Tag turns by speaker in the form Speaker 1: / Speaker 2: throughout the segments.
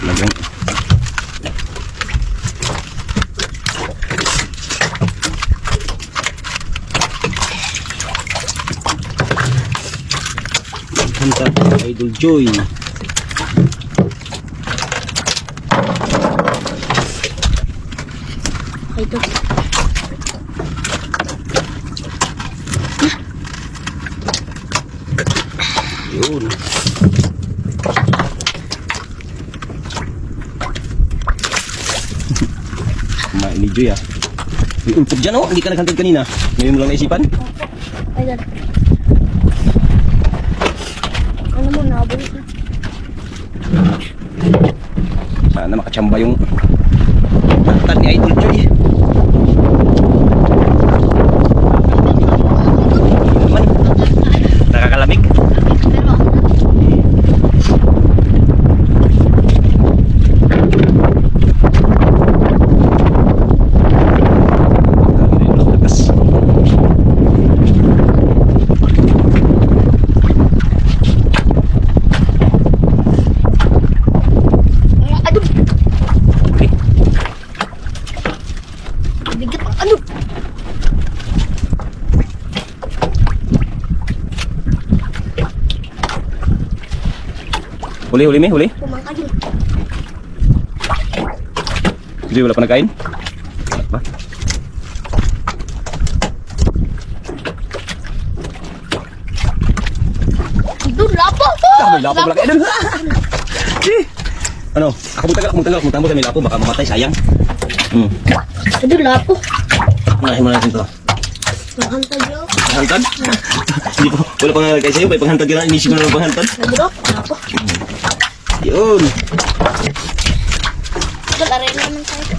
Speaker 1: Talagang hantad Idol Joy.
Speaker 2: Ito.
Speaker 1: Yun. Kumain ni Joy ah. May ulpot dyan oh. Hindi ka naghantad kanina. Ngayon mo lang naisipan.
Speaker 2: Ayan. Ano mo, nabalik na.
Speaker 1: Sana makachamba yung hantad ni Idol Joy. Naman. Nakakalamig.
Speaker 2: Bigat ang ano.
Speaker 1: Huli, huli, may huli.
Speaker 2: Pumangka yun.
Speaker 1: Joy, wala pa nagkain? Wala pa.
Speaker 2: Ito, lapo!
Speaker 1: May lapo pala kayo. Ano? Ako magtanggal sa may lapo. Baka mamatay, sayang.
Speaker 2: Ito, lapo.
Speaker 1: Unahin mo natin to.
Speaker 2: Mahantad yun.
Speaker 1: Panghantad? Hindi po. Wala pang nalagay sa'yo. May panghantad ka na. Inisip mo na ng panghantad.
Speaker 2: Nagro, lapo.
Speaker 1: Yun.
Speaker 2: Ito, larin naman tayo.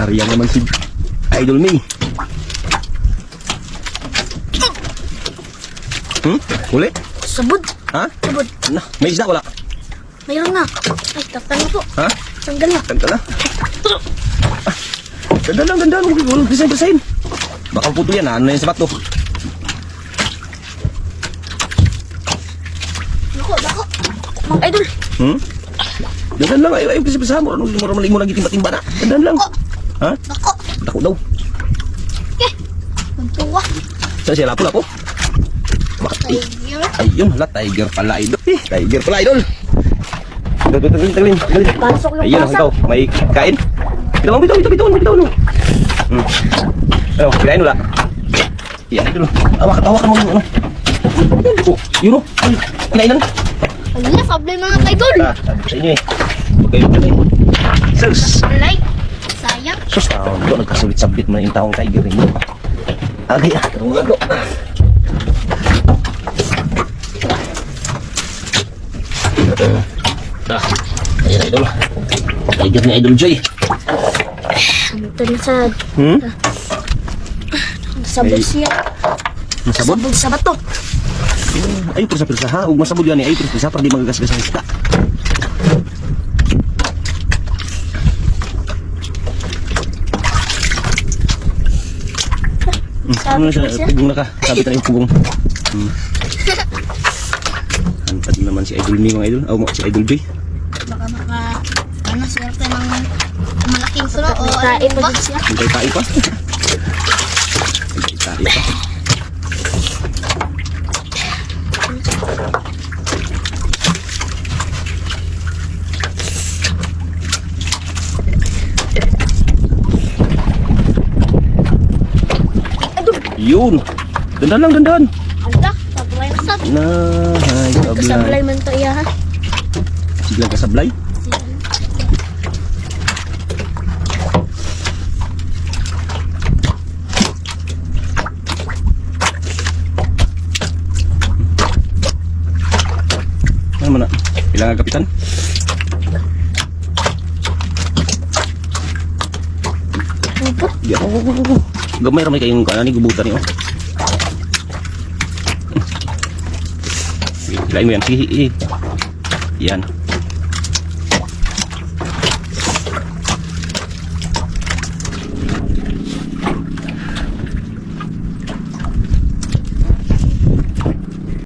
Speaker 1: Ariyan naman si Idol May. Huli?
Speaker 2: Sabod.
Speaker 1: Ha?
Speaker 2: Sabod.
Speaker 1: Na, may isda wala.
Speaker 2: Mayroon na. Ay, taktan na po.
Speaker 1: Ha?
Speaker 2: Tanggal na.
Speaker 1: Kanta na. Dandan lang, dandan. Huwag pisahin. Baka puto yan. Ano na yung sapat to?
Speaker 2: Nako. Mang Idol.
Speaker 1: Dandan lang. Ayaw pisahin mo. Mali mo lagi timba-timba na. Dandan lang. Ha?
Speaker 2: Nako.
Speaker 1: Dako daw.
Speaker 2: Okay. Magtuwa.
Speaker 1: Saan siya? Lapo-lapo?
Speaker 2: Tiger.
Speaker 1: Ayun, hala. Tiger pala, Idol. Tiger pala, Idol. Tagalin.
Speaker 2: Pasok yung
Speaker 1: Ayun,
Speaker 2: pasok.
Speaker 1: ikaw. May kain? Bitaw. Ano, kirain wala? Yan, Idol. Hawakan mo yung ano. Oh, yun o. Kinainan.
Speaker 2: Ayun, sablay mga Idol.
Speaker 1: Sabi ko sa inyo eh. Huwag kayo pala eh. Sus!
Speaker 2: Sablay. Sayang.
Speaker 1: Sus! Doon, nagkasulit-sabit mo na yung taong tiger rin mo. Agay ah, tarong lago. Ayan, Idol. Tiger ni Idol Joy.
Speaker 2: Ito na sa... Sabog siya.
Speaker 1: Masabot?
Speaker 2: Sabog sa bato.
Speaker 1: Ay, pirsa-pirsa ha. Huwag masabot yan eh. Ay, pirsa-pirsa para di magagasgas ang isda. Ano na siya? Pugong na ka. Sabi tayo yung pugong. Hantad naman si Idol May, mga Idol. Si Idol Joy.
Speaker 2: Baka ano, swerte ng malaking suno o ano ba?
Speaker 1: Magkaitai pa. Magkaitai pa. Yun. Dandan.
Speaker 2: Ala, sablay na sad.
Speaker 1: Nahay,
Speaker 2: Sablay
Speaker 1: sablay.
Speaker 2: man to iya ha.
Speaker 1: Siglang kasablay. Ano man na? Kailangan kapitan?
Speaker 2: Upot.
Speaker 1: Gamay ramay kayong kanani gubutan niyo. Hilahin mo yan. Yan.